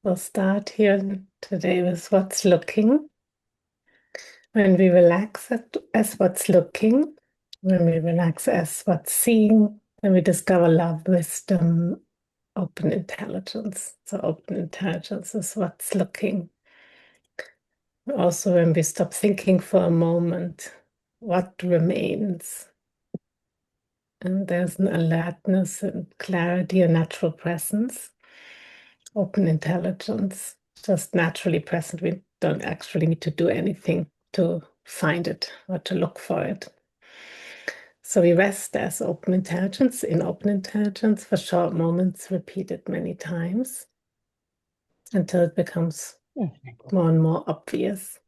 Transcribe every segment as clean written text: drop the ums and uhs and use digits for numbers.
We'll start here today with what's looking. When we relax as what's looking, when we relax as what's seeing, then we discover love, wisdom, open intelligence. So open intelligence is what's looking. Also, when we stop thinking for a moment, what remains? And there's an alertness and clarity, a natural presence, open intelligence, just naturally present. We don't actually need to do anything to find it or to look for it. So we rest as open intelligence in open intelligence for short moments, repeated many times until it becomes more and more obvious.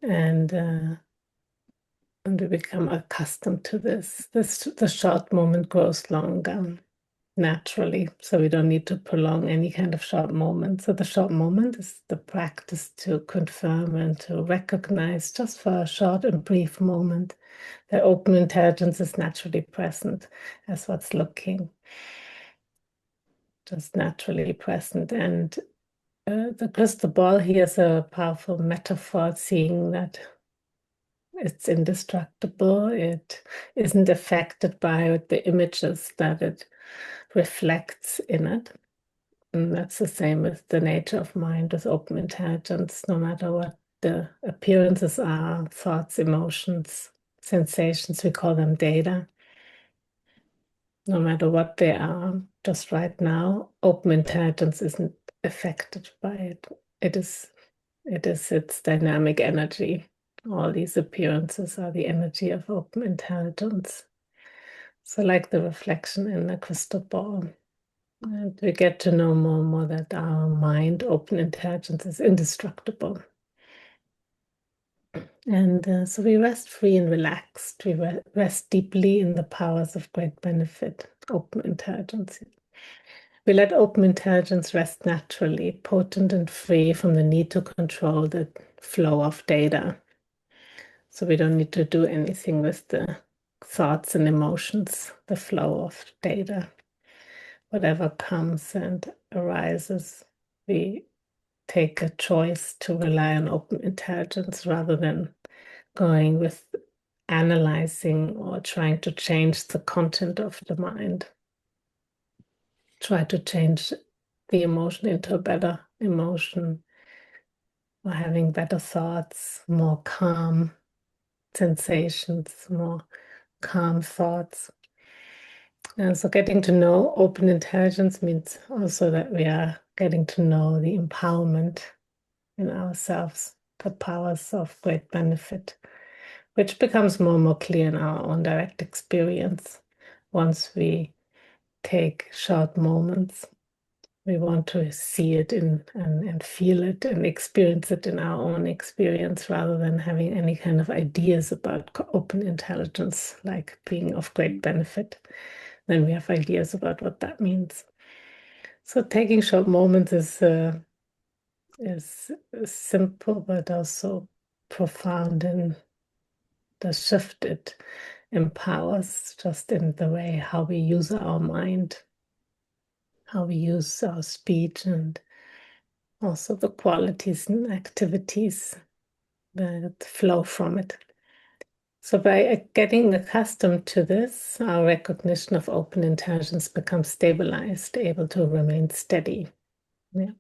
And we become accustomed to this. The short moment grows longer naturally, so we don't need to prolong any kind of short moment. So the short moment is the practice to confirm and to recognize just for a short and brief moment that open intelligence is naturally present as what's looking, just naturally present. And the crystal ball here is a powerful metaphor, seeing that it's indestructible. It isn't affected by the images that it reflects in it. And that's the same with the nature of mind, with open intelligence, no matter what the appearances are, thoughts, emotions, sensations, we call them data. No matter what they are, just right now, open intelligence isn't affected by it. It is its dynamic energy. All these appearances are the energy of open intelligence. So like the reflection in the crystal ball. And we get to know more and more that our mind, open intelligence, is indestructible. And so we rest free and relaxed. We rest deeply in the powers of great benefit, open intelligence. We let open intelligence rest naturally, potent and free from the need to control the flow of data. So we don't need to do anything with the thoughts and emotions, the flow of data. Whatever comes and arises, we take a choice to rely on open intelligence rather than going with analyzing or trying to change the content of the mind. Try to change the emotion into a better emotion, or having better thoughts, more calm sensations, more calm thoughts. And so getting to know open intelligence means also that we are getting to know the empowerment in ourselves, the powers of great benefit, which becomes more and more clear in our own direct experience. Once we take short moments, we want to see it and feel it and experience it in our own experience rather than having any kind of ideas about open intelligence, like being of great benefit. Then we have ideas about what that means. So taking short moments is simple, but also profound in the shift it empowers, just in the way how we use our mind, how we use our speech, and also the qualities and activities that flow from it. So by getting accustomed to this, our recognition of open intelligence becomes stabilized, able to remain steady. Yeah.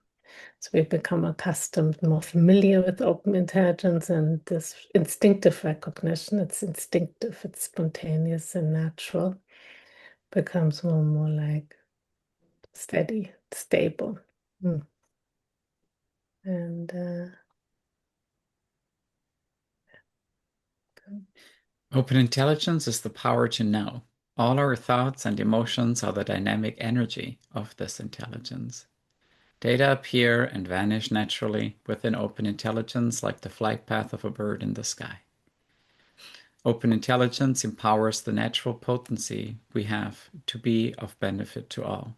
So we become accustomed, more familiar with open intelligence and this instinctive recognition. It's instinctive, it's spontaneous and natural, becomes more and more like steady, stable. Mm. And Open intelligence is the power to know. All our thoughts and emotions are the dynamic energy of this intelligence. Data appear and vanish naturally within open intelligence like the flight path of a bird in the sky. Open intelligence empowers the natural potency we have to be of benefit to all.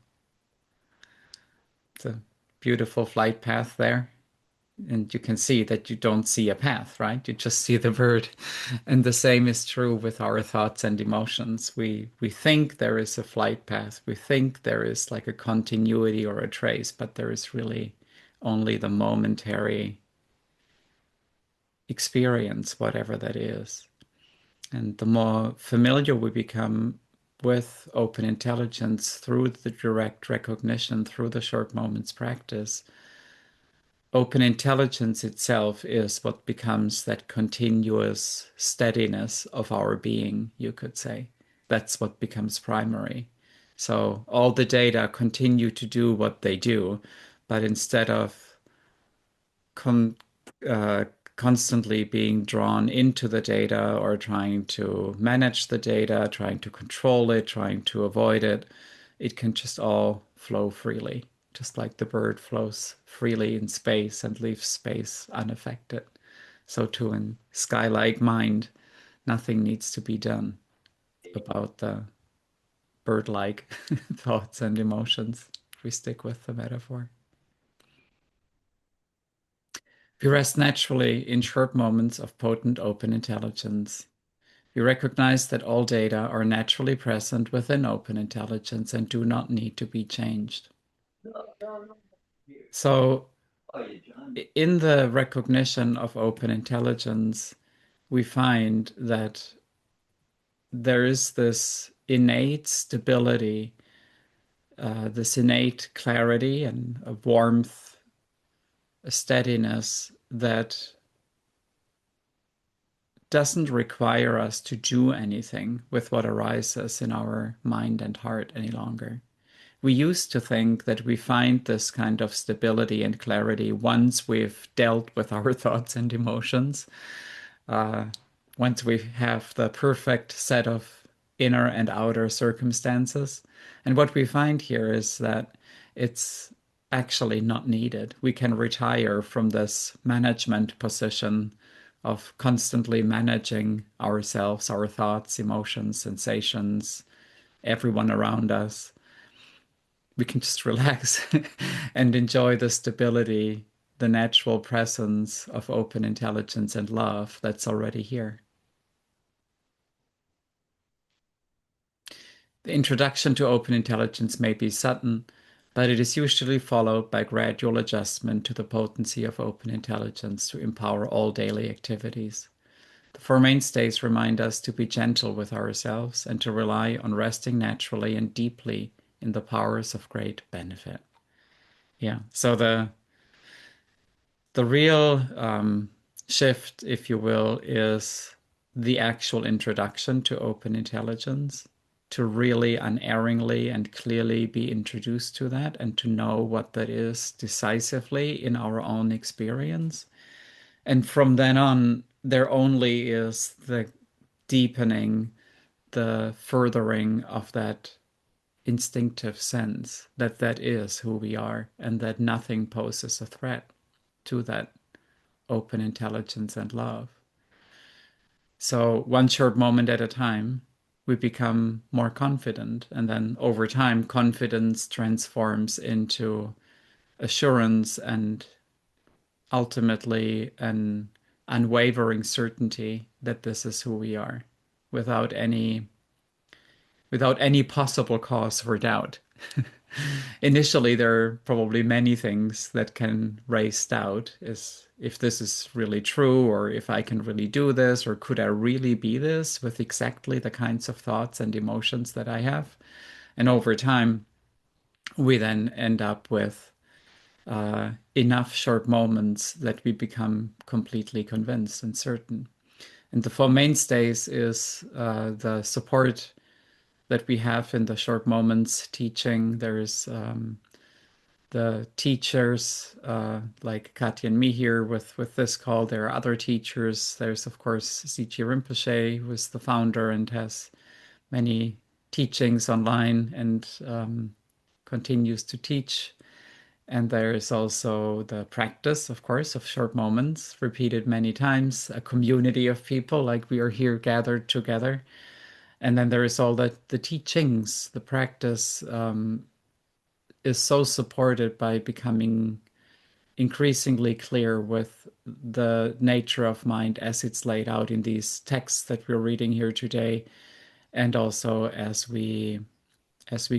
It's a beautiful flight path there. And you can see that you don't see a path, right? You just see the bird. And the same is true with our thoughts and emotions. We think there is a flight path. We think there is like a continuity or a trace, but there is really only the momentary experience, whatever that is. And the more familiar we become with open intelligence through the direct recognition, through the short moments practice, open intelligence itself is what becomes that continuous steadiness of our being, you could say. That's what becomes primary. So all the data continue to do what they do, but instead of con uh, constantly being drawn into the data or trying to manage the data, trying to control it, trying to avoid it, it can just all flow freely, just like the bird flows freely in space and leaves space unaffected. So too in sky-like mind, nothing needs to be done about the bird-like thoughts and emotions, if we stick with the metaphor. We rest naturally in short moments of potent open intelligence. We recognize that all data are naturally present within open intelligence and do not need to be changed. So, in the recognition of open intelligence, we find that there is this innate stability, this innate clarity and a warmth, a steadiness that doesn't require us to do anything with what arises in our mind and heart any longer. We used to think that we find this kind of stability and clarity once we've dealt with our thoughts and emotions, uh, once we have the perfect set of inner and outer circumstances. And what we find here is that it's actually not needed. We can retire from this management position of constantly managing ourselves, our thoughts, emotions, sensations, everyone around us. We can just relax and enjoy the stability, the natural presence of open intelligence and love that's already here. The introduction to open intelligence may be sudden, but it is usually followed by gradual adjustment to the potency of open intelligence to empower all daily activities. The four mainstays remind us to be gentle with ourselves and to rely on resting naturally and deeply in the powers of great benefit. Yeah, so the real shift, if you will, is the actual introduction to open intelligence, to really unerringly and clearly be introduced to that and to know what that is decisively in our own experience. And from then on, there only is the deepening, the furthering of that instinctive sense that that is who we are and that nothing poses a threat to that open intelligence and love. So, one short moment at a time, we become more confident. And then over time, confidence transforms into assurance and ultimately an unwavering certainty that this is who we are without any possible cause for doubt. Initially, there are probably many things that can raise doubt is if this is really true, or if I can really do this, or could I really be this with exactly the kinds of thoughts and emotions that I have? And over time, we then end up with enough short moments that we become completely convinced and certain. And the four mainstays is the support that we have in the short moments teaching. There's the teachers like Katya and me here with this call. There are other teachers. There's of course C.G. Rinpoche, who is the founder and has many teachings online and continues to teach. And there is also the practice, of course, of short moments, repeated many times, a community of people like we are here gathered together. And then there is all the teachings, the practice is so supported by becoming increasingly clear with the nature of mind as it's laid out in these texts that we're reading here today, and also as we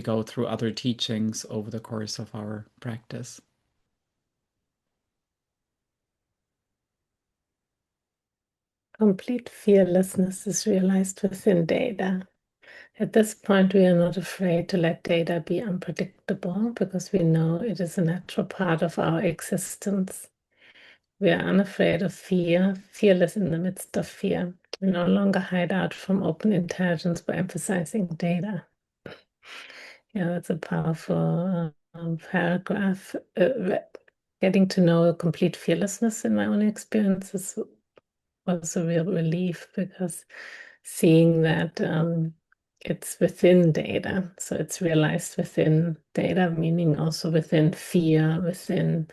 go through other teachings over the course of our practice. Complete fearlessness is realized within data. At this point, we are not afraid to let data be unpredictable because we know it is a natural part of our existence. We are unafraid of fear, fearless in the midst of fear. We no longer hide out from open intelligence by emphasizing data. Yeah, that's a powerful paragraph. Getting to know complete fearlessness in my own experiences was a real relief, because seeing that it's within data, so it's realized within data, meaning also within fear, within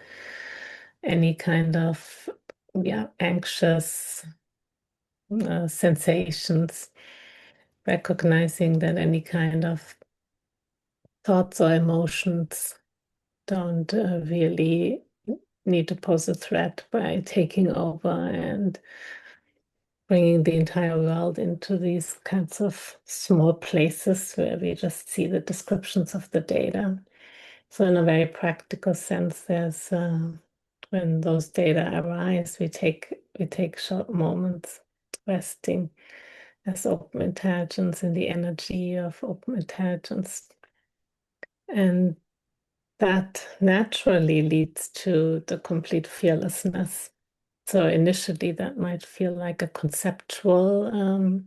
any kind of anxious sensations, recognizing that any kind of thoughts or emotions don't really need to pose a threat by taking over and bringing the entire world into these kinds of small places where we just see the descriptions of the data. So in a very practical sense, there's when those data arise, we take short moments resting as open intelligence in the energy of open intelligence. And that naturally leads to the complete fearlessness. So initially, that might feel like a conceptual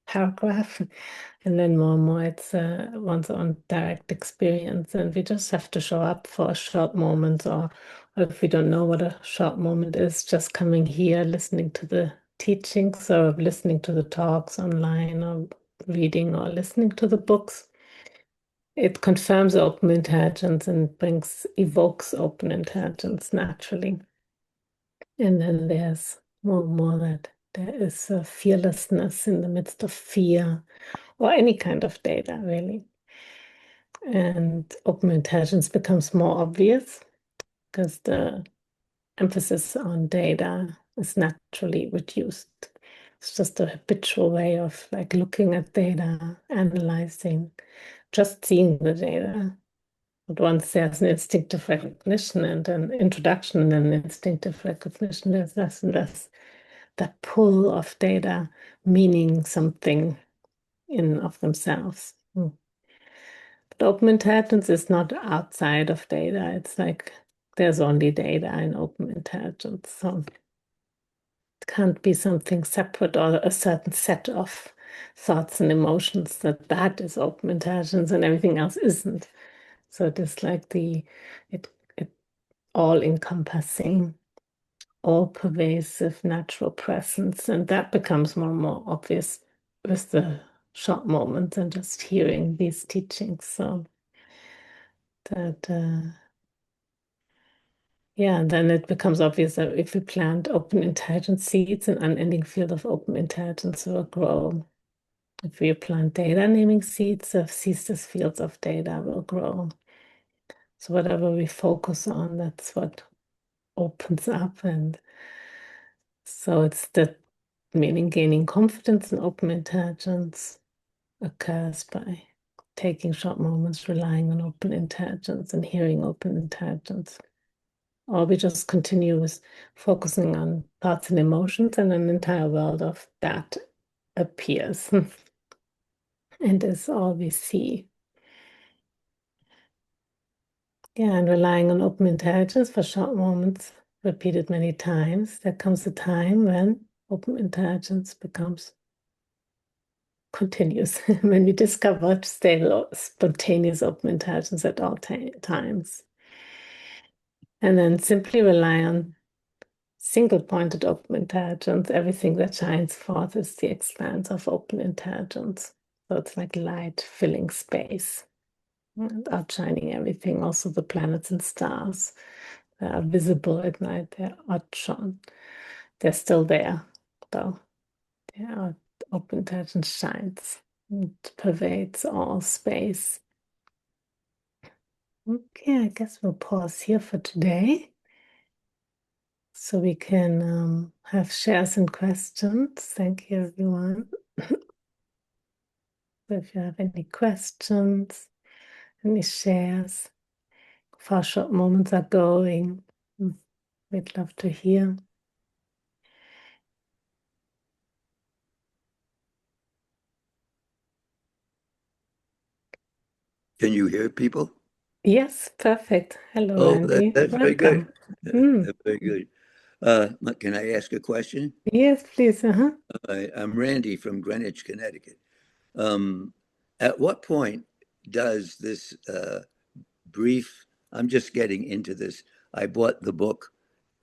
paragraph, and then more and more it's one's own direct experience. And we just have to show up for a short moment, or if we don't know what a short moment is, just coming here, listening to the teachings, or listening to the talks online, or reading or listening to the books. It confirms open intelligence and evokes open intelligence naturally. And then there's more and more that there is a fearlessness in the midst of fear, or any kind of data, really. And open intelligence becomes more obvious because the emphasis on data is naturally reduced. It's just a habitual way of like looking at data, analyzing, just seeing the data. But once there's an instinctive recognition and an introduction and an instinctive recognition, there's less and less that pull of data meaning something in of themselves. But open intelligence is not outside of data. It's like there's only data in open intelligence. So it can't be something separate or a certain set of thoughts and emotions that is open intelligence and everything else isn't. So it is like it all encompassing, all pervasive natural presence. And that becomes more and more obvious with the short moments and just hearing these teachings. So that and then it becomes obvious that if we plant open intelligence seeds, an unending field of open intelligence will grow. If we plant data naming seeds, the ceaseless fields of data will grow. So whatever we focus on, that's what opens up. And so it's the meaning gaining confidence in open intelligence occurs by taking short moments, relying on open intelligence and hearing open intelligence. Or we just continue with focusing on thoughts and emotions, and an entire world of that appears and is all we see. And relying on open intelligence for short moments, repeated many times, there comes a time when open intelligence becomes continuous, when we discover stable, spontaneous open intelligence at all times. And then simply rely on single-pointed open intelligence. Everything that shines forth is the expanse of open intelligence. So it's like light filling space and outshining everything, also the planets and stars that are visible at night. They're outshone. They're still there, though. Open intelligence shines. It pervades all space. Okay, I guess we'll pause here for today. so we can have shares and questions. Thank you, everyone. So if you have any questions, any shares, of how short moments are going, we'd love to hear. Can you hear people? Yes, perfect. Hello, Oh, Randy. that's very good. Welcome. Mm. That's very good. Can I ask a question? Yes, please. I'm Randy from Greenwich, Connecticut. Um, at what point does this brief, I'm just getting into this. I bought the book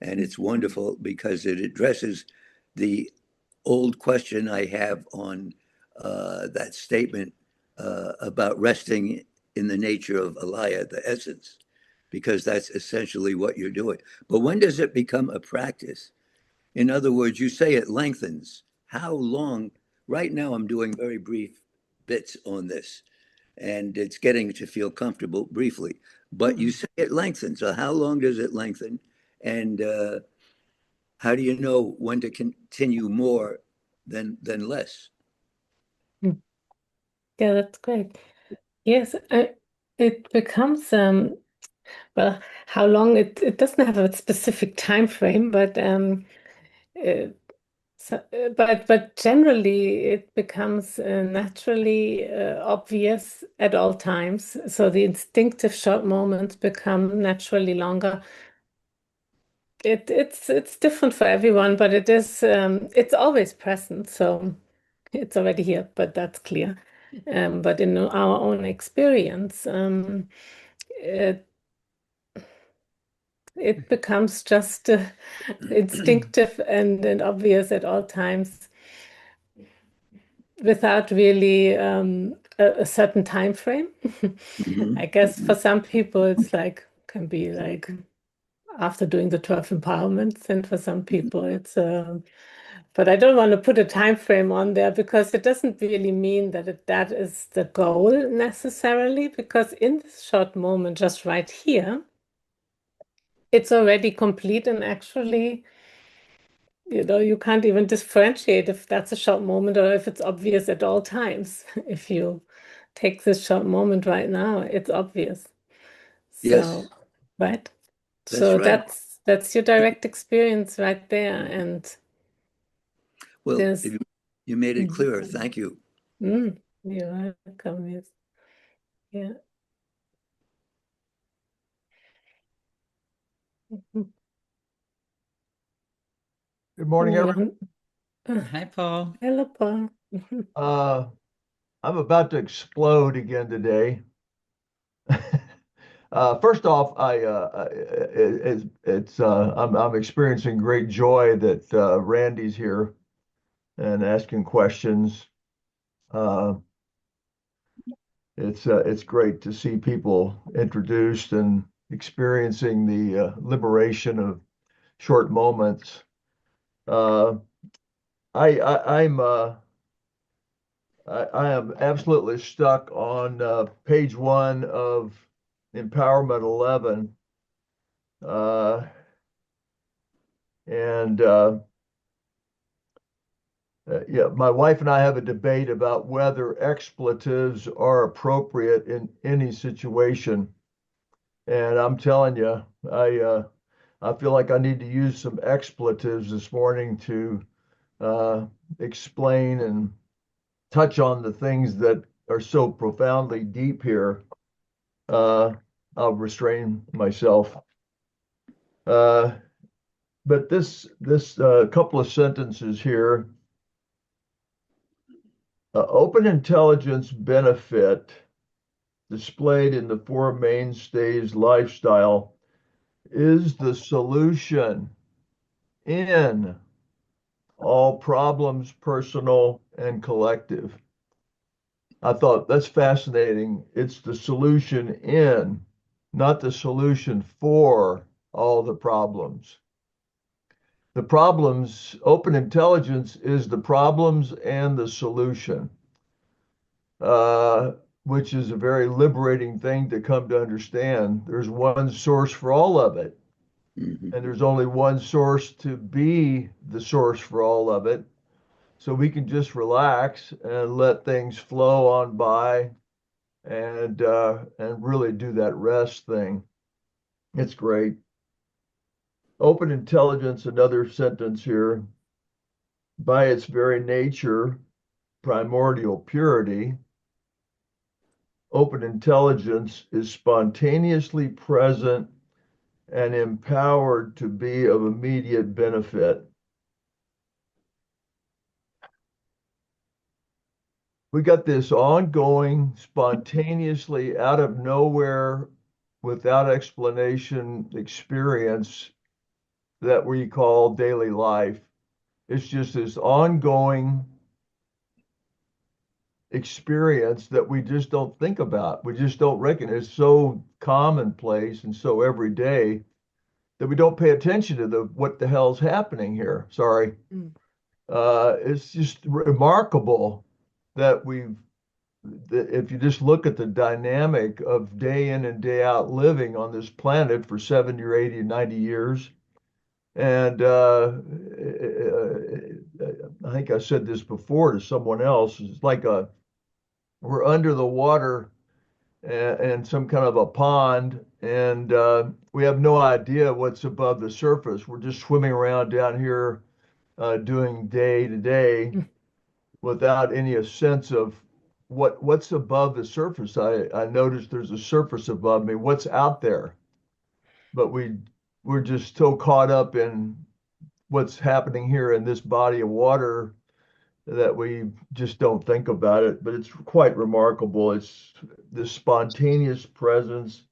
and it's wonderful because it addresses the old question I have on that statement about resting in the nature of Alaya, the essence, because that's essentially what you're doing. But when does it become a practice? In other words, you say it lengthens. How long? Right now, I'm doing very brief bits on this, and it's getting to feel comfortable briefly. But you Mhm. say it lengthens. So how long does it lengthen? And how do you know when to continue more than less? Mm. Yeah, that's great. Yes, it becomes well, how long it doesn't have a specific time frame, but uh, but generally it becomes naturally obvious at all times. So the instinctive short moments become naturally longer. It's different for everyone, but it's always present. So it's already here, but that's clear. But in our own experience, it, it becomes just instinctive and obvious at all times without really a certain time frame. Mhm, I guess for mhm. some people it's like can be like after doing the 12 empowerments, and for some people it's but I don't want to put a time frame on there because it doesn't really mean that that is the goal necessarily, because in this short moment just right here it's already complete, and actually you can't even differentiate if that's a short moment or if it's obvious at all times. If you take this short moment right now, it's obvious. So, Yes, right? that's So right. that's your direct experience right there. And Well, there's you made it Mhm. clearer. Thank you. You're welcome. Yes. Yeah. Mhm. Good morning, Hello, everyone. Jan. Hi, Paul. Hello, Paul. Mhm. Uh, I'm about to explode again today. First off, I'm experiencing great joy that Randy's here and asking questions. Uh, it's great to see people introduced and experiencing the liberation of short moments. Uh, I'm I am absolutely stuck on page one of Empowerment 11. Uh, and yeah, my wife and I have a debate about whether expletives are appropriate in any situation. And I'm telling you, I feel like I need to use some expletives this morning to uh, explain and touch on the things that are so profoundly deep here. uh, I'll restrain myself. Uh, but this couple of sentences here, open intelligence benefit displayed in the four mainstays lifestyle is the solution in all problems, personal and collective. I thought that's fascinating. It's the solution in, not the solution for all the problems. The problems, open intelligence is the problems and the solution, uh, which is a very liberating thing to come to understand. There's one source for all of it. Mhm. and there's only one source to be the source for all of it. So we can just relax and let things flow on by and really do that rest thing. It's great. Open intelligence, another sentence here, by its very nature, primordial purity, open intelligence is spontaneously present and empowered to be of immediate benefit. We got this ongoing, spontaneously out of nowhere, without explanation experience that we call daily life. It's just this ongoing experience that we just don't think about. We just don't recognize. It's so commonplace and so everyday that we don't pay attention to the what the hell's happening here. Sorry. Mm. It's just remarkable that if you just look at the dynamic of day in and day out living on this planet for 70 or 80 or 90 years. And I think I said this before to someone else. It's like we're under the water and some kind of a pond, and we have no idea what's above the surface. We're just swimming around down here doing day to day without any sense of what's above the surface. I noticed there's a surface above me. What's out there? But we're just so caught up in what's happening here in this body of water that we just don't think about it. But it's quite remarkable. It's this spontaneous presence.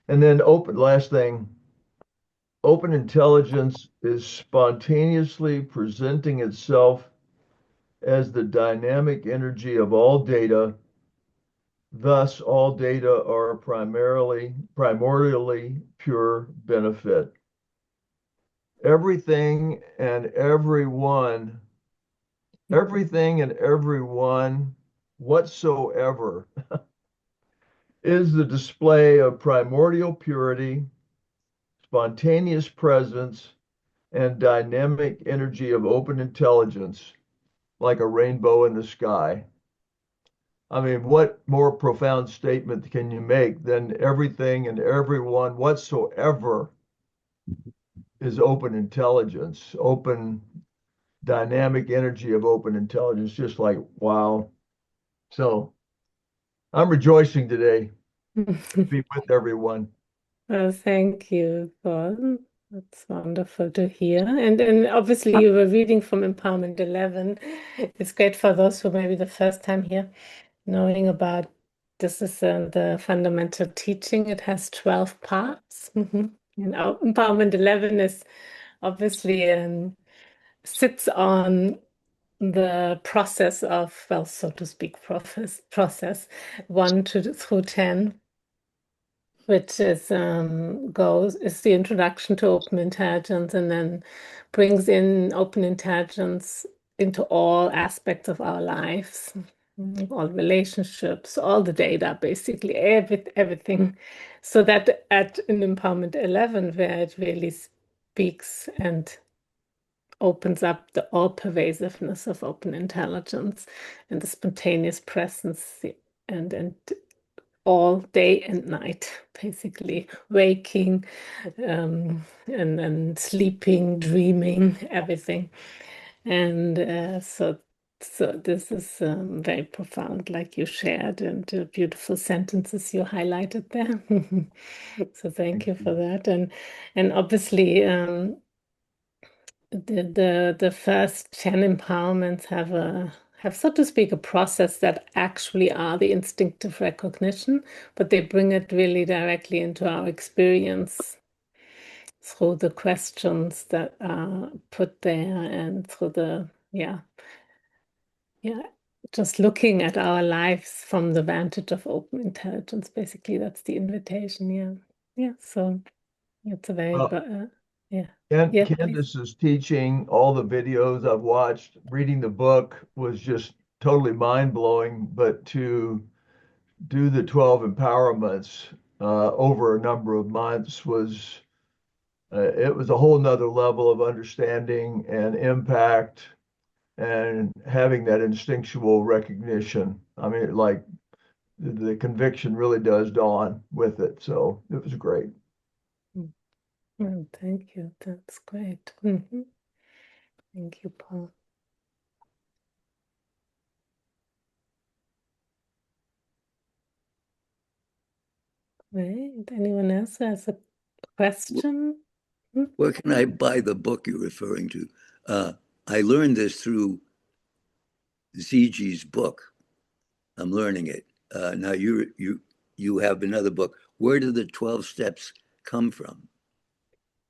And then last thing, open intelligence is spontaneously presenting itself as the dynamic energy of all data. Thus, all data are primordially pure benefit. Everything and everyone, everything and everyone whatsoever is the display of primordial purity, spontaneous presence, and dynamic energy of open intelligence, like a rainbow in the sky. I mean, what more profound statement can you make than everything and everyone whatsoever is open intelligence, open dynamic energy of open intelligence? Just like, wow. So I'm rejoicing today to be with everyone. Well, thank you, Paul. That's wonderful to hear. And obviously, you were reading from Empowerment 11. It's great for those who may be the first time here, knowing about this is the fundamental teaching. It has 12 parts. And Empowerment 11 is obviously sits on the process of, well, so to speak, process 1 through 10, which is is the introduction to open intelligence, and then brings in open intelligence into all aspects of our lives, all relationships, all the data, basically everything. So that in Empowerment 11, where it really speaks and opens up the all-pervasiveness of open intelligence and the spontaneous presence and all day and night, basically waking and sleeping, dreaming, everything. And so this is very profound, like you shared, and beautiful sentences you highlighted there. So thank you for that. And obviously the first 10 empowerments have, so to speak, a process that actually are the instinctive recognition, but they bring it really directly into our experience through the questions that are put there and through yeah, just looking at our lives from the vantage of open intelligence. Basically, that's the invitation. Yeah. So it's a very, Well, yeah. Yeah, please. Candace's teaching, all the videos I've watched, reading the book was just totally mind blowing. But to do the 12 empowerments over a number of months was It was a whole nother level of understanding and impact and having that instinctual recognition. I mean, like the conviction really does dawn with it. So it was great. Oh, thank you. That's great. Thank you, Paul. Great. Anyone else who has a question? Where can I buy the book you're referring to? I learned this through ZG's book. I'm learning it. Now you have another book. Where did the 12 steps come from?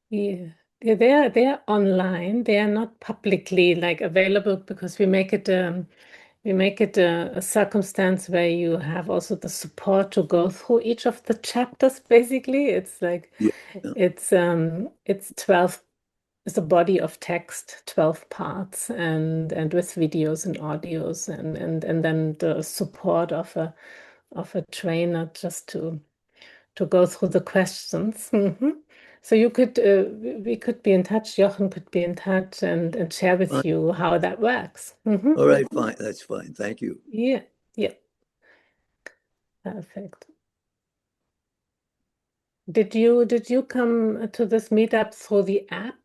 Yeah. Yeah, they're online. They are not publicly like available because we make it a circumstance where you have also the support to go through each of the chapters, basically. It's like Yeah, yeah. it's 12, it's a body of text, 12 parts, and with videos and audios and then the support of a trainer just to go through the questions. So we could be in touch. Jochen could be in touch and share with Fine. you how that works. All right, fine. That's fine. Thank you. Yeah, yeah, perfect. Did you come to this meetup through the app?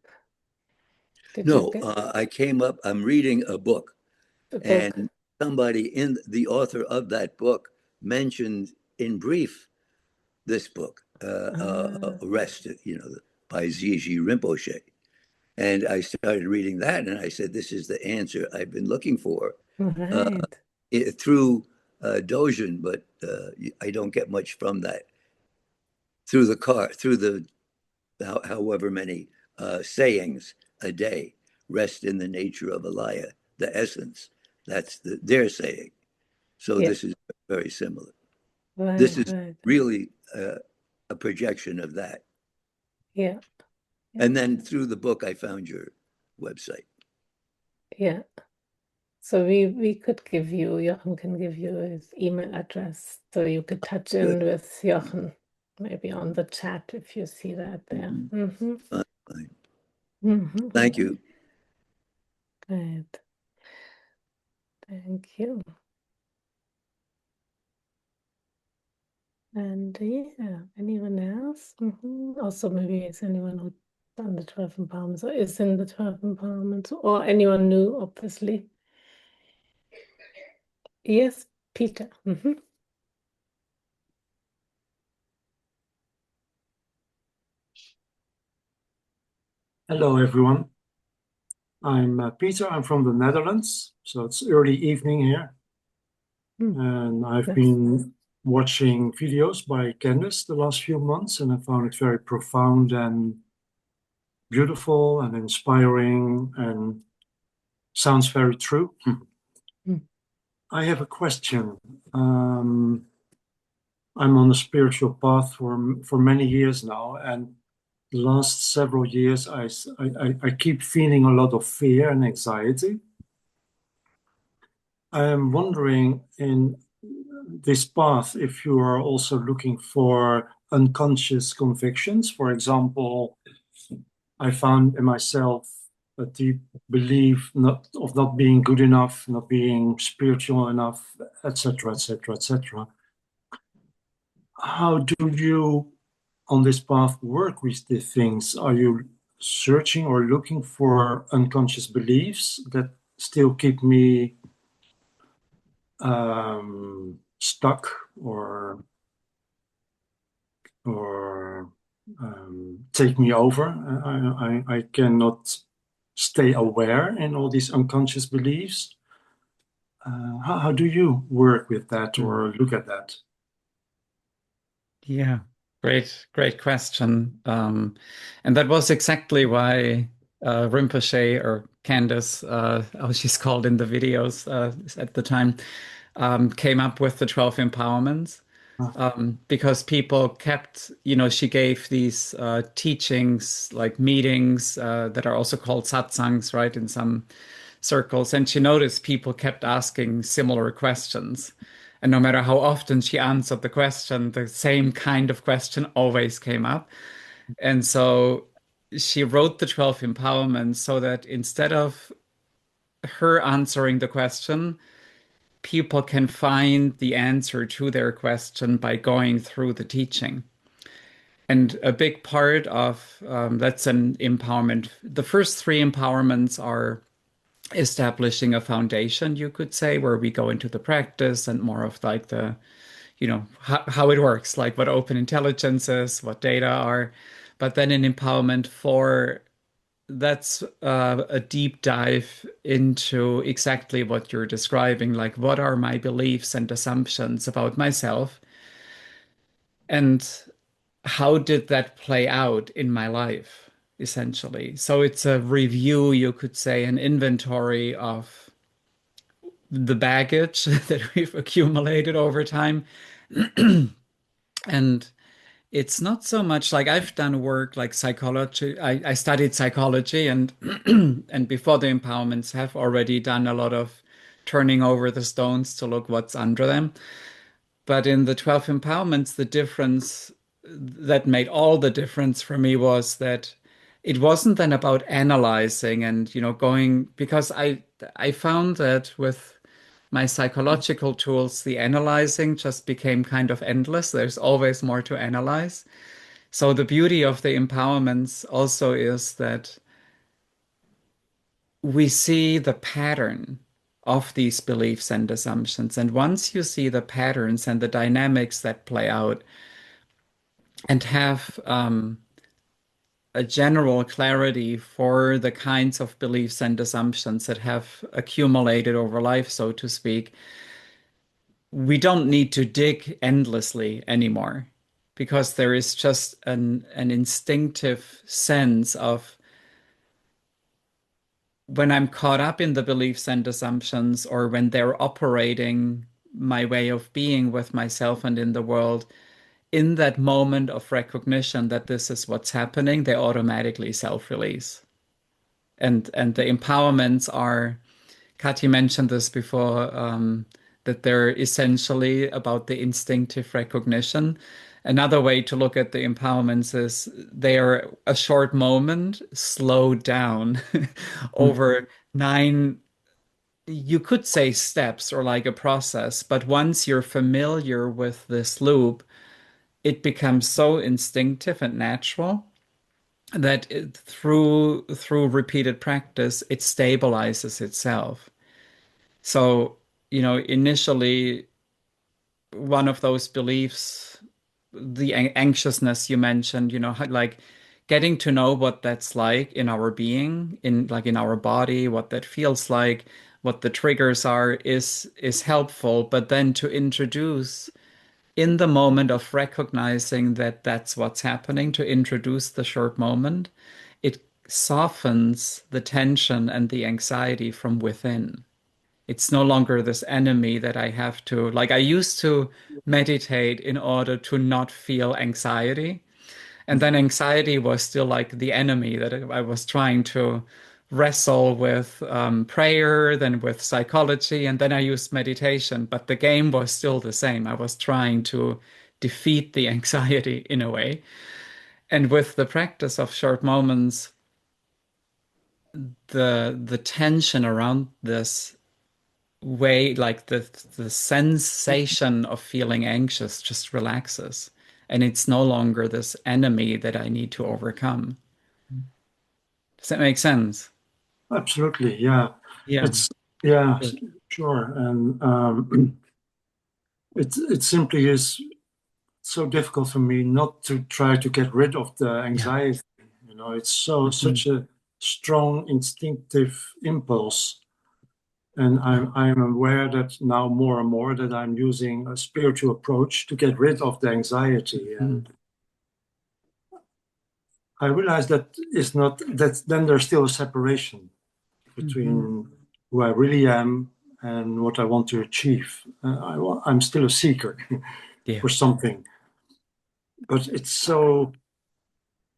Did you No, get I came up, I'm reading a book, the book? and somebody in the author of that book mentioned in brief this book, Ah, Rest, by Ziji Rinpoche. And I started reading that, and I said, "This is the answer I've been looking for uh, right. through Dojin, but I don't get much from that through the car, through the however many sayings a day. Rest in the nature of Alaya, the essence. That's their saying. So Yeah, this is very similar. This right, is right. really a projection of that. Yeah, yeah, And then through the book, I found your website. yeah. So we could give you, Jochen can give you his email address so you could touch Good. in with Jochen, maybe on the chat if you see that there. Mhm. Fine, fine. Mm-hmm. Thank you. Great. Thank you. And yeah, anyone else? Also, maybe it's anyone who done the 12 empowerments or is in the 12 empowerments or anyone new, obviously. Yes, Peter. Hello, everyone. I'm Peter. I'm from the Netherlands, so it's early evening here. And I've Yes. been watching videos by Candace the last few months, and I found it very profound and beautiful and inspiring and sounds very true. I have a question. I'm on a spiritual path for many years now, and the last several years I keep feeling a lot of fear and anxiety. I am wondering in this path if you are also looking for unconscious convictions. For example, I found in myself a deep belief of not being good enough, not being spiritual enough, etc., etc., etc. How do you, on this path, work with these things? Are you searching or looking for unconscious beliefs that still keep me stuck or take me over? I cannot stay aware in all these unconscious beliefs. How do you work with that or look at that? Yeah, great question. And that was exactly why Rinpoche or Candace, how she's called in the videos at the time, came up with the 12 empowerments. Because people kept, she gave these teachings, like meetings that are also called satsangs, right, in some circles. And she noticed people kept asking similar questions. And no matter how often she answered the question, the same kind of question always came up. And so she wrote the 12 empowerments so that instead of her answering the question, people can find the answer to their question by going through the teaching. And a big part of that's an empowerment. The first three empowerments are establishing a foundation, you could say, where we go into the practice and more of like the, how it works, like what open intelligence is, what data are. But then in empowerment four, that's a deep dive into exactly what you're describing, like what are my beliefs and assumptions about myself, and how did that play out in my life, essentially. So it's a review, you could say, an inventory of the baggage that we've accumulated over time. And it's not so much like I've done work like psychology. I studied psychology and and before the empowerments have already done a lot of turning over the stones to look what's under them. But in the 12 empowerments, the difference that made all the difference for me was that it wasn't then about analyzing and going, because I found that with my psychological tools, the analyzing just became kind of endless. There's always more to analyze. So the beauty of the empowerments also is that we see the pattern of these beliefs and assumptions. And once you see the patterns and the dynamics that play out and have a general clarity for the kinds of beliefs and assumptions that have accumulated over life, so to speak, we don't need to dig endlessly anymore because there is just an instinctive sense of when I'm caught up in the beliefs and assumptions or when they're operating my way of being with myself and in the world, in that moment of recognition that this is what's happening, they automatically self-release. And the empowerments are, Kati mentioned this before, that they're essentially about the instinctive recognition. Another way to look at the empowerments is they are a short moment slowed down over 9, you could say steps or like a process, but once you're familiar with this loop, it becomes so instinctive and natural that through repeated practice, it stabilizes itself. So, initially, one of those beliefs, the anxiousness you mentioned, like getting to know what that's like in our being, in our body, what that feels like, what the triggers are is helpful. But then to introduce in the moment of recognizing that that's what's happening, to introduce the short moment, it softens the tension and the anxiety from within. It's no longer this enemy that I have to, like I used to meditate in order to not feel anxiety. And then anxiety was still like the enemy that I was trying to wrestle with prayer, then with psychology, and then I used meditation. But the game was still the same. I was trying to defeat the anxiety in a way. And with the practice of short moments, the tension around this way, like the sensation of feeling anxious just relaxes. And it's no longer this enemy that I need to overcome. Does that make sense? Absolutely, yeah. Yeah. It's yeah, Good. sure. And it simply is so difficult for me not to try to get rid of the Yeah. anxiety. It's Mhm. such a strong instinctive impulse. And I'm aware that now more and more that I'm using a spiritual approach to get rid of the anxiety. And I realize that it's not that then there's still a separation between who I really am and what I want to achieve. I'm still a seeker Yeah. for something, but it's so,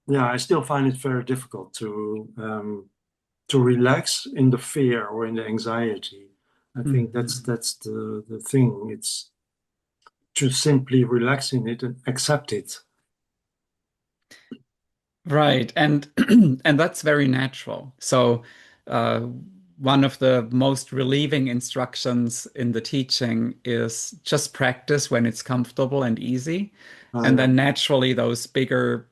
yeah, I still find it very difficult to relax in the fear or in the anxiety. I think that's the thing. It's to simply relax in it and accept it. Right. And and that's very natural. So uh, one of the most relieving instructions in the teaching is just practice when it's comfortable and easy. And Yeah. then naturally those bigger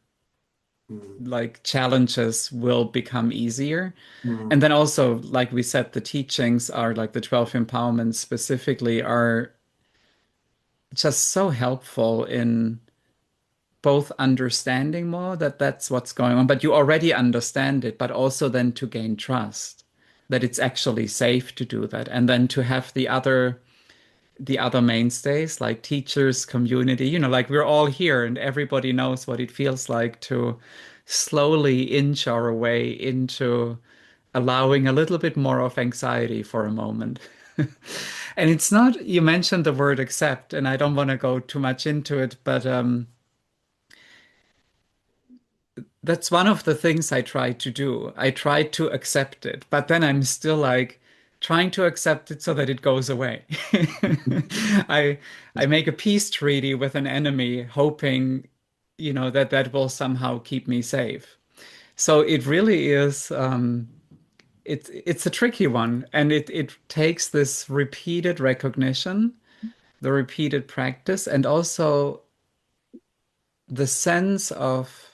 Mm. like challenges will become easier. Mm. And then also, like we said, the teachings are like the 12 empowerments specifically are just so helpful in both understanding more that that's what's going on, but you already understand it, but also then to gain trust that it's actually safe to do that. And then to have the other mainstays like teachers, community, like we're all here and everybody knows what it feels like to slowly inch our way into allowing a little bit more of anxiety for a moment. And it's not, you mentioned the word accept, and I don't want to go too much into it, but that's one of the things I try to do. I try to accept it, but then I'm still like trying to accept it so that it goes away. I I make a peace treaty with an enemy, hoping, that that will somehow keep me safe. So it really is. It's a tricky one, and it takes this repeated recognition, the repeated practice, and also the sense of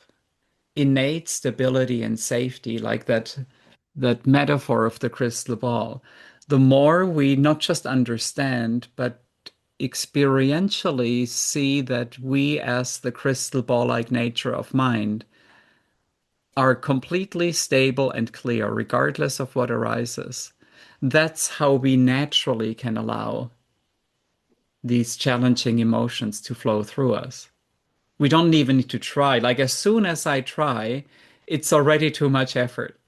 innate stability and safety, like that metaphor of the crystal ball. The more we not just understand, but experientially see that we, as the crystal ball-like nature of mind, are completely stable and clear, regardless of what arises. That's how we naturally can allow these challenging emotions to flow through us. We don't even need to try. Like as soon as I try, it's already too much effort.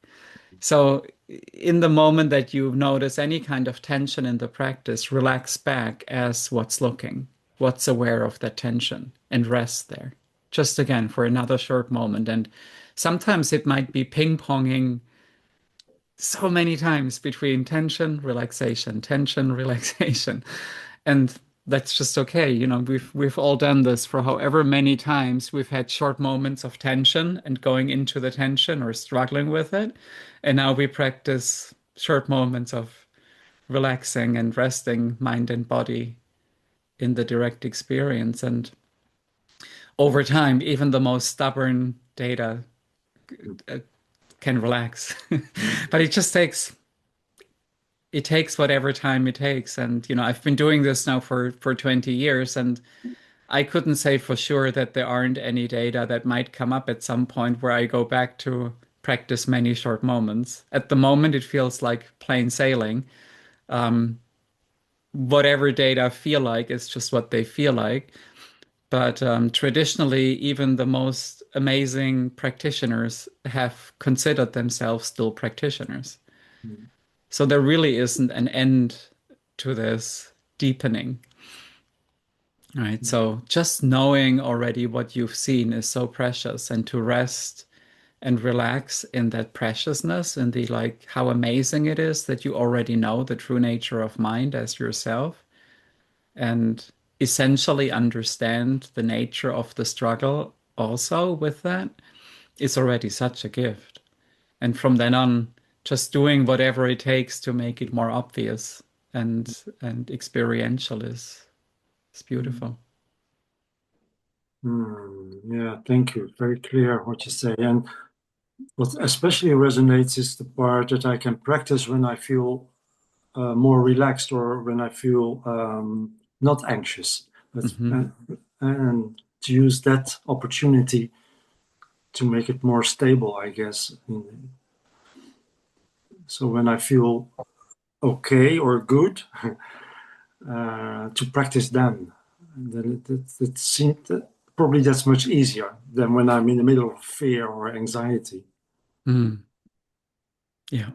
So in the moment that you notice any kind of tension in the practice, relax back as what's looking, what's aware of that tension, and rest there. Just again for another short moment. And sometimes it might be ping-ponging so many times between tension, relaxation. And that's just okay. We've all done this for however many times we've had short moments of tension and going into the tension or struggling with it. And now we practice short moments of relaxing and resting mind and body in the direct experience. And over time, even the most stubborn data uh, can relax. But it takes whatever time it takes. And I've been doing this now for 20 years, and I couldn't say for sure that there aren't any data that might come up at some point where I go back to practice many short moments. At the moment, it feels like plain sailing. Whatever data feel like is just what they feel like. But traditionally, even the most amazing practitioners have considered themselves still practitioners. Mm. So there really isn't an end to this deepening. Right. So just knowing already what you've seen is so precious, and to rest and relax in that preciousness and the like, how amazing it is that you already know the true nature of mind as yourself and essentially understand the nature of the struggle also with that is already such a gift. And from then on, just doing whatever it takes to make it more obvious and experiential is beautiful. Yeah, thank you. Very clear what you say. And what especially resonates is the part that I can practice when I feel more relaxed or when I feel not anxious. But, Mm-hmm. and to use that opportunity to make it more stable, I guess. So when I feel okay or good, to practice then it seems that probably that's much easier than when I'm in the middle of fear or anxiety. Mm. Yeah.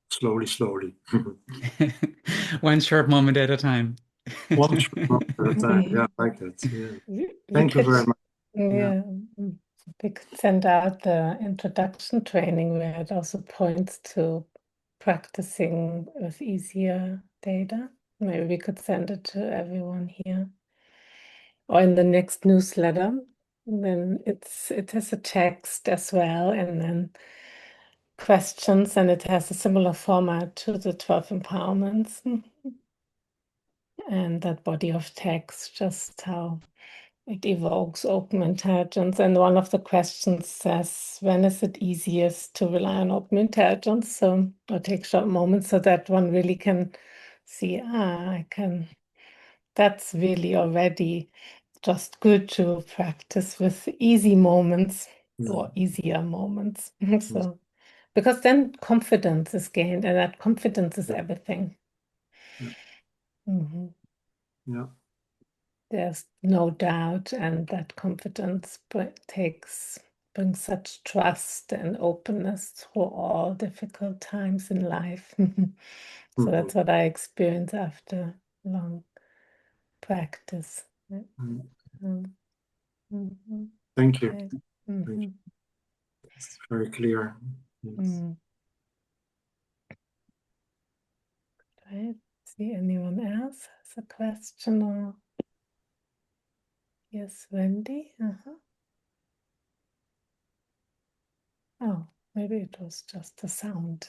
Slowly. One short moment at a time. One shot at a time. Yeah, I like that. Yeah. We Thank you could, very much. Yeah. yeah, we could send out the introduction training where it also points to practicing with easier data. Maybe we could send it to everyone here or in the next newsletter. And then it has a text as well, and then questions, and it has a similar format to the 12 empowerments. And that body of text, just how it evokes open intelligence. And one of the questions says, when is it easiest to rely on open intelligence? So, or take short moments so that one really can see, that's really already just good to practice with easy moments or easier moments. So, because then confidence is gained, and that confidence is everything. Yeah. Mhm. Yeah. There's no doubt, and that confidence brings such trust and openness through all difficult times in life. So that's what I experience after long practice. Mhm. Thank you. Okay. It's very clear. Yes. Right. See anyone else has a question or yes, Wendy? Oh, maybe it was just the sound.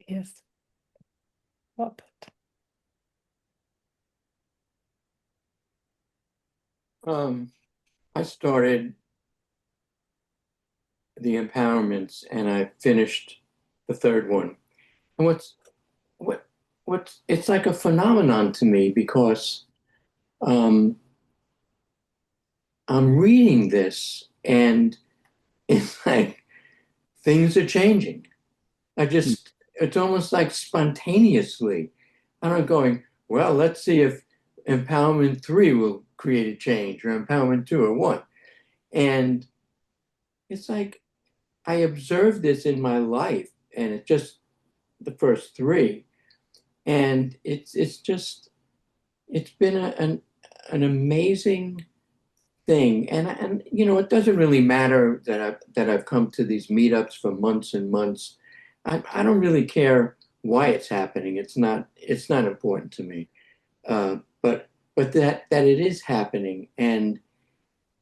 Yes, Robert. I started the empowerments and I finished the third one. And what's it's like a phenomenon to me because I'm reading this and it's like things are changing. It's almost like spontaneously. I'm going, well, let's see if empowerment 3 will create a change or empowerment 2 or 1. And it's like I observed this in my life and it's just the first 3. And it's been an amazing thing. And it doesn't really matter that I've come to these meetups for months and months. I don't really care why it's happening. It's not important to me. But that it is happening, and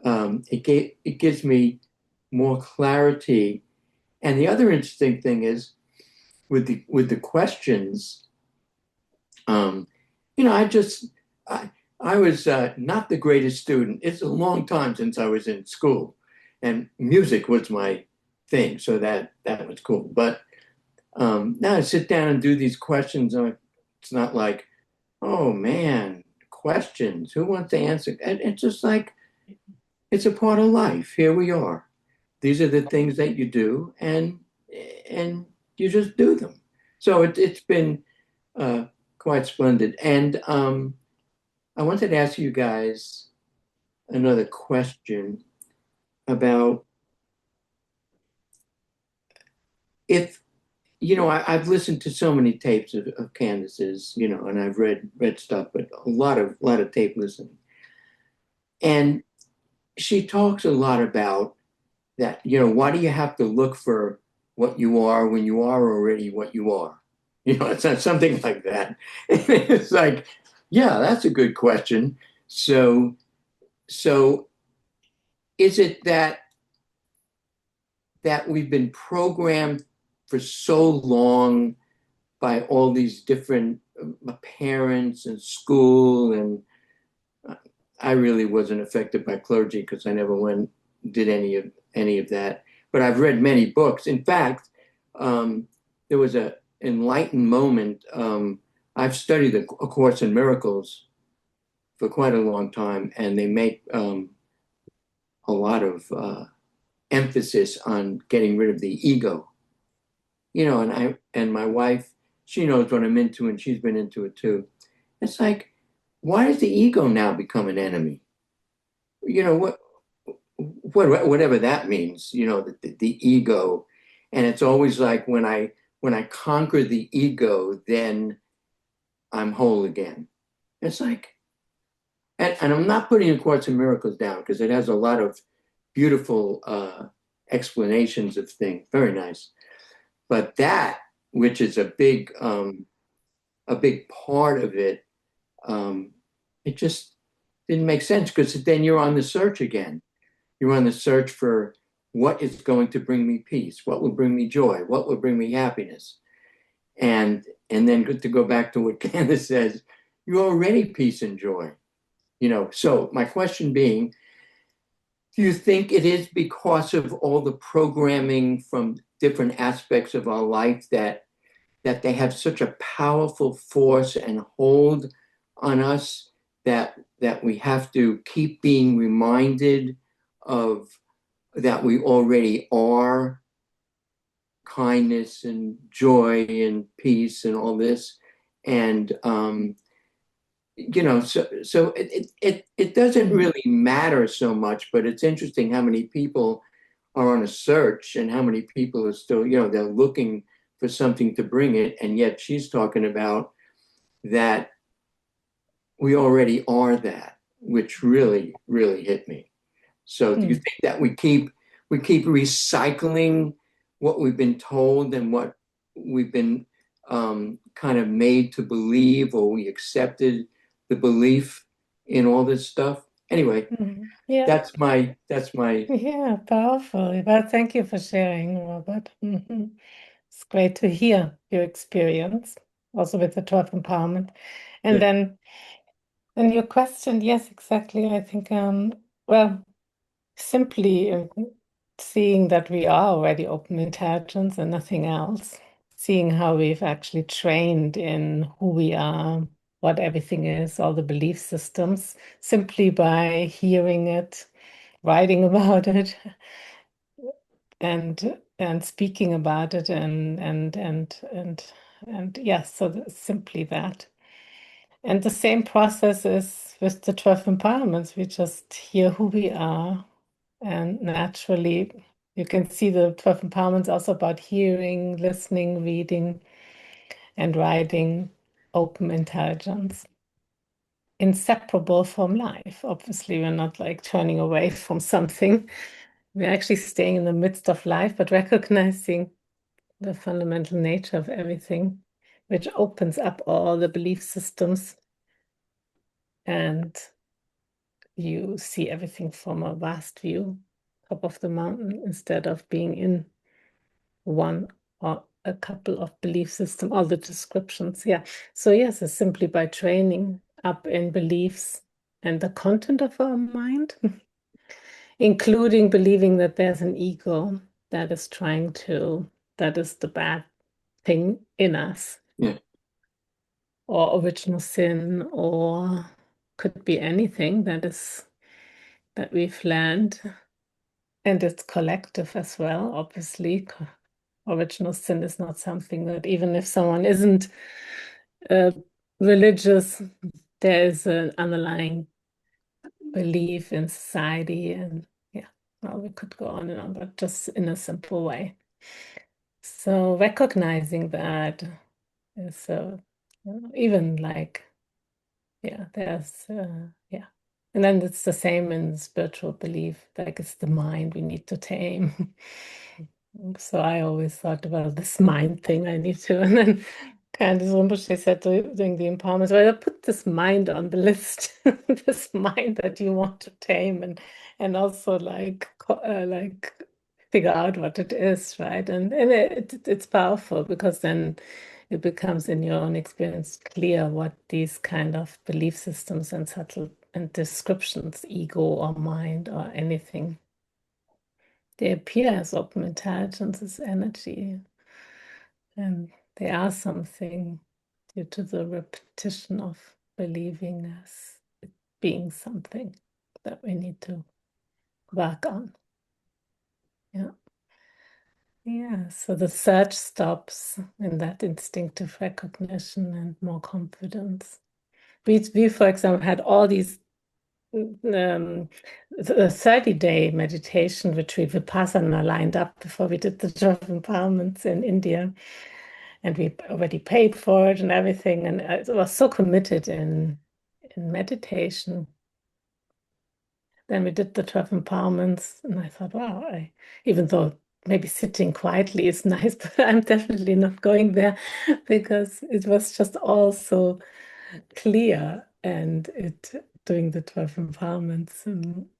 it gives me more clarity. And the other interesting thing is with the questions. I just I was not the greatest student. It's a long time since I was in school, and music was my thing, so that was cool. But now I sit down and do these questions, and it's not like, oh man, questions. Who wants to answer? And it's just like it's a part of life. Here we are. These are the things that you do, and you just do them. So it's been quite splendid. And I wanted to ask you guys another question about if I've listened to so many tapes of Candace's, and I've read stuff, but a lot of tape listening. And she talks a lot about that, why do you have to look for what you are when you are already what you are? It's not something like that. It's like, yeah, that's a good question. So is it that we've been programmed for so long by all these different parents and school, and I really wasn't affected by clergy because I never did any of that. But I've read many books. In fact, there was an enlightened moment. I've studied A Course in Miracles for quite a long time, and they make a lot of emphasis on getting rid of the ego. And my wife, she knows what I'm into, and she's been into it too. It's like, why does the ego now become an enemy? Whatever that means, the ego. And it's always like when I conquer the ego, then I'm whole again. It's like, and I'm not putting A Course in Miracles down because it has a lot of beautiful explanations of things. Very nice. But that, which is a big a big part of it, it just didn't make sense, because then you're on the search again. You're on the search for what is going to bring me peace, what will bring me joy, what will bring me happiness. And then to go back to what Candace says, you're already peace and joy. So my question being, do you think it is because of all the programming from different aspects of our life that they have such a powerful force and hold on us that we have to keep being reminded of that we already are kindness and joy and peace and all this? And so it doesn't really matter so much, but it's interesting how many people are on a search and how many people are still, they're looking for something to bring it. And yet she's talking about that we already are that, which really, really hit me. So do you think that we keep recycling what we've been told and what we've been kind of made to believe, or we accepted the belief in all this stuff? Anyway, Yeah. that's my Yeah, powerful. Well, thank you for sharing, Robert. It's great to hear your experience, also with the 12 empowerment. And then your question, yes, exactly. I think, well, simply seeing that we are already open intelligence and nothing else, seeing how we've actually trained in who we are, what everything is, all the belief systems, simply by hearing it, writing about it, and speaking about it, and yes, so simply that. And the same process is with the 12 empowerments. We just hear who we are, and naturally you can see the 12 empowerments also about hearing, listening, reading, and writing open intelligence. Inseparable from life. Obviously, we're not like turning away from something. We're actually staying in the midst of life, but recognizing the fundamental nature of everything, which opens up all the belief systems, and you see everything from a vast view, top of the mountain, instead of being in one or a couple of belief systems, all the descriptions. Yeah. So yes, it's simply by training up in beliefs and the content of our mind, including believing that there's an ego that is that is the bad thing in us. Yeah. Or original sin, or could be anything that we've learned. And it's collective as well, obviously. Original sin is not something that, even if someone isn't religious, there is an underlying belief in society. And yeah, well, we could go on and on, but just in a simple way. So recognizing that is even like, yeah, there's, yeah. And then it's the same in spiritual belief, like it's the mind we need to tame. So I always thought about this mind thing I need to, and then Candice Rinpoche said during the empowerment, well, put this mind on the list, this mind that you want to tame, and also like figure out what it is, right? And it's powerful, because then it becomes in your own experience clear what these kind of belief systems and subtle and descriptions, ego or mind or anything, they appear as open intelligence, as energy, and they are something due to the repetition of believing as it being something that we need to work on. Yeah. Yeah, so the search stops in that instinctive recognition and more confidence. We for example, had all these the 30-day meditation retreat Vipassana lined up before we did the 12 empowerments in India. And we already paid for it and everything. And I was so committed in meditation. Then we did the 12 empowerments, and I thought, wow, even though maybe sitting quietly is nice, but I'm definitely not going there because it was just all so clear, and it doing the 12 empowerments,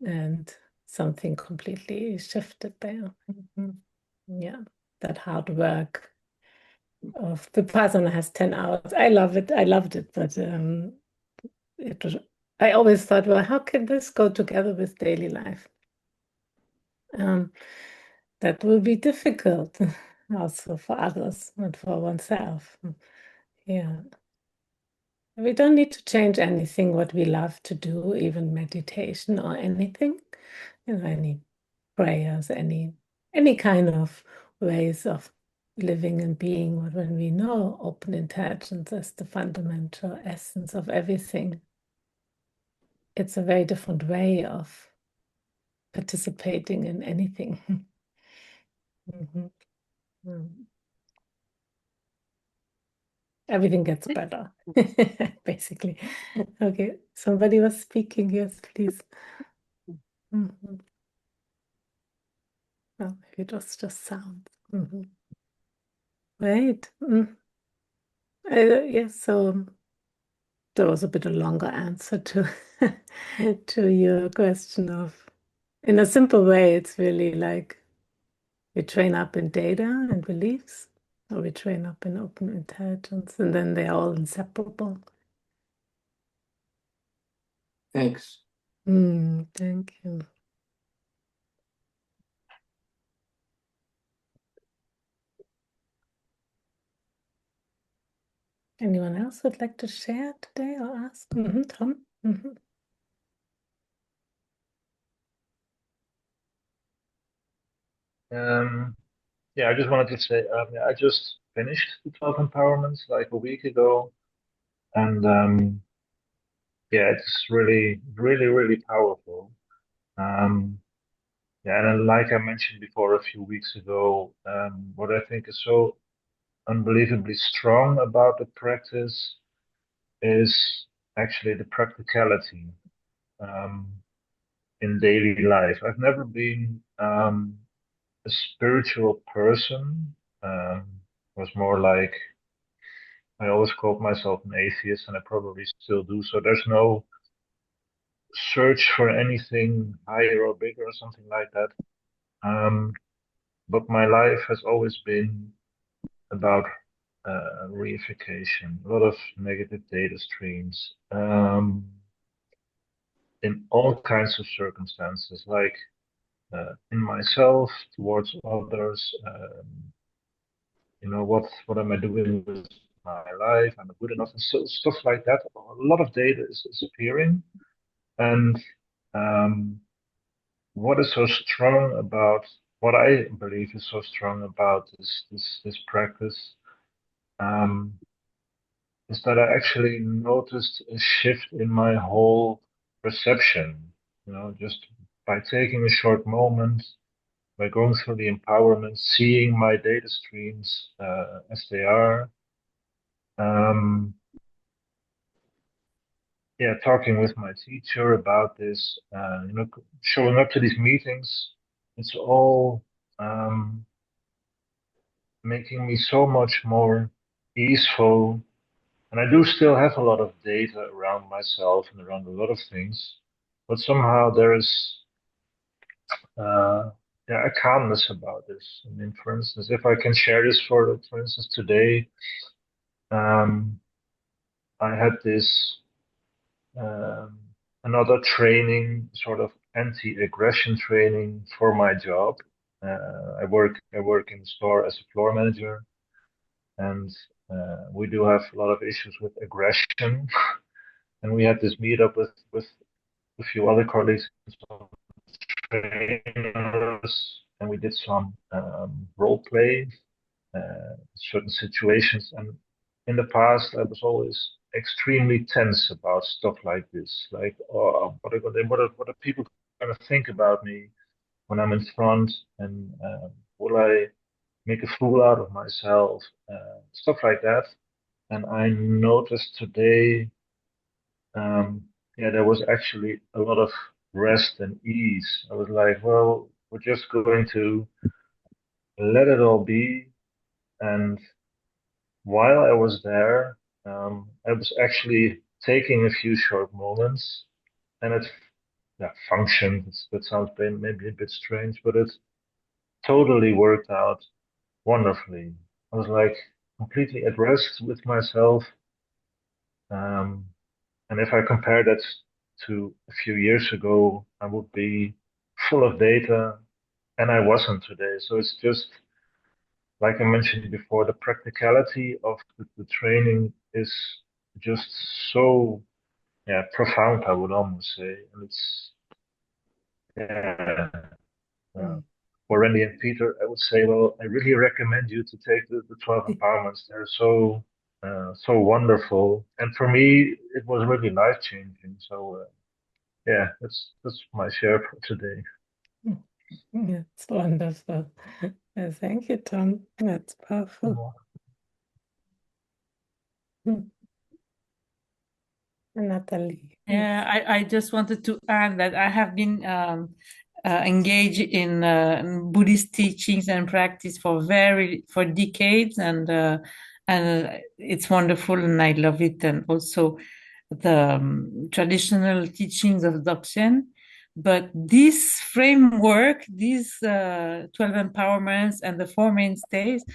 and something completely shifted there. Yeah, that hard work of the Vipassana has 10 hours. I love it. I loved it, but it was, I always thought, well, how can this go together with daily life? That will be difficult also for others and for oneself. Yeah. We don't need to change anything what we love to do, even meditation or anything, any prayers, any kind of ways of living and being. But when we know open intelligence as the fundamental essence of everything, it's a very different way of participating in anything. Everything gets better, basically. Okay, somebody was speaking. Yes, please. Oh, maybe it was just sound. Right. Yes, so there was a bit of longer answer to to your question of, in a simple way, it's really like we train up in data and beliefs, or we train up in open intelligence, and then they're all inseparable. Thanks. Thank you. Anyone else would like to share today or ask? Tom? Yeah, I just wanted to say, I just finished the 12 empowerments like a week ago, and yeah, it's really, really, really powerful. Yeah, and like I mentioned before a few weeks ago, what I think is so unbelievably strong about the practice is actually the practicality in daily life. I've never been a spiritual person. Was more like I always called myself an atheist, and I probably still do. So there's no search for anything higher or bigger or something like that. But my life has always been about reification, a lot of negative data streams in all kinds of circumstances, like in myself, towards others. What am I doing with my life? Am I good enough? And so stuff like that. A lot of data is appearing, and what is so strong about what I believe is so strong about this practice is that I actually noticed a shift in my whole perception. Just by taking a short moment, by going through the empowerment, seeing my data streams as they are, yeah, talking with my teacher about this, showing up to these meetings, it's all making me so much more easeful. And I do still have a lot of data around myself and around a lot of things, but somehow there is yeah, a calmness about this. I mean, for instance, if I can share this for instance, today, I had this another training, sort of anti-aggression training for my job. I work in the store as a floor manager, and we do have a lot of issues with aggression. And we had this meetup with a few other colleagues, some trainers, and we did some role play, certain situations. And in the past, I was always extremely tense about stuff like this. Like, oh, what are people going to think about me when I'm in front? And will I make a fool out of myself? Stuff like that. And I noticed today, yeah, there was actually a lot of rest and ease. I was like, well, we're just going to let it all be. And while I was there, I was actually taking a few short moments, and it functioned. That sounds maybe a bit strange, but it totally worked out wonderfully. I was like completely at rest with myself. Um, and if I compare that to a few years ago, I would be full of data, and I wasn't today. So it's just like I mentioned before, the practicality of the training is just so profound, I would almost say. And it's yeah. For Randy and Peter, I would say, well, I really recommend you to take the 12 empowerments. They're so wonderful, and for me, it was really life changing. So that's my share for today. It's wonderful. Thank you, Tom. That's powerful. Natalie. Yeah, I just wanted to add that I have been engaged in Buddhist teachings and practice for decades, and it's wonderful, and I love it, and also the traditional teachings of Dzogchen. But this framework, these 12 empowerments and the four mainstays,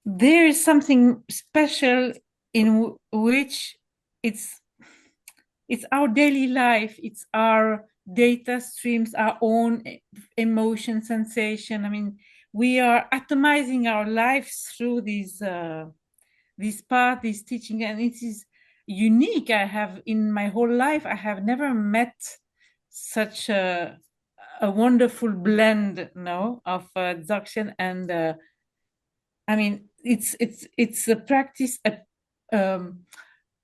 there is something special in which it's our daily life, it's our data streams, our own emotion, sensation. I mean, we are atomizing our lives through this path, this teaching, and it is unique. I have in my whole life, I have never met such a wonderful blend, of Dzogchen and I mean, it's a practice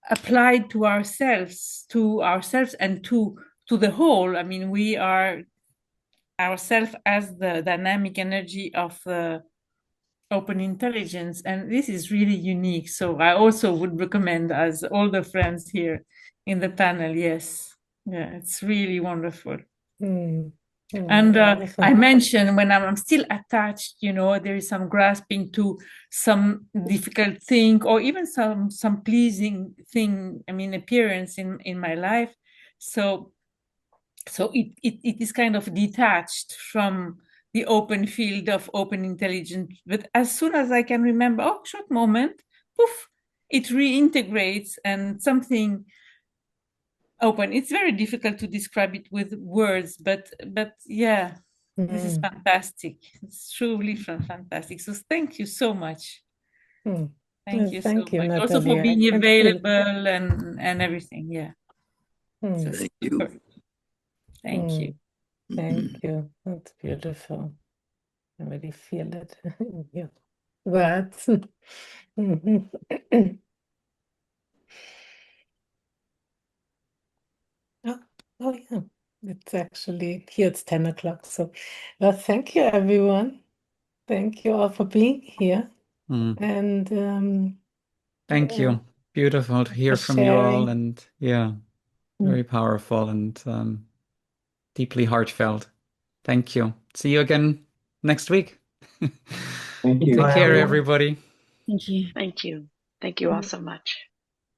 applied to ourselves and to the whole. I mean, we are ourselves as the dynamic energy of open intelligence, and this is really unique. So I also would recommend, as all the friends here in the panel, yes, yeah, it's really wonderful. And I mentioned when I'm still attached, there is some grasping to some difficult thing, or even some pleasing thing, I mean, appearance in my life. So it is kind of detached from the open field of open intelligence. But as soon as I can remember, short moment, poof, it reintegrates and something open. It's very difficult to describe it with words, but yeah, this is fantastic. It's truly fantastic. So thank you so much. Thank you so much. Natalie. Also for being available and everything. Yeah. Thank you. Thank you. Thank you. That's beautiful. I really feel it in your words. Oh, yeah. It's actually here, it's 10 o'clock. So, well, thank you, everyone. Thank you all for being here. And thank you. Beautiful to hear from you all, and very powerful and deeply heartfelt. Thank you. See you again next week. Thank you. Take care, everybody. Thank you. Thank you. Thank you all so much.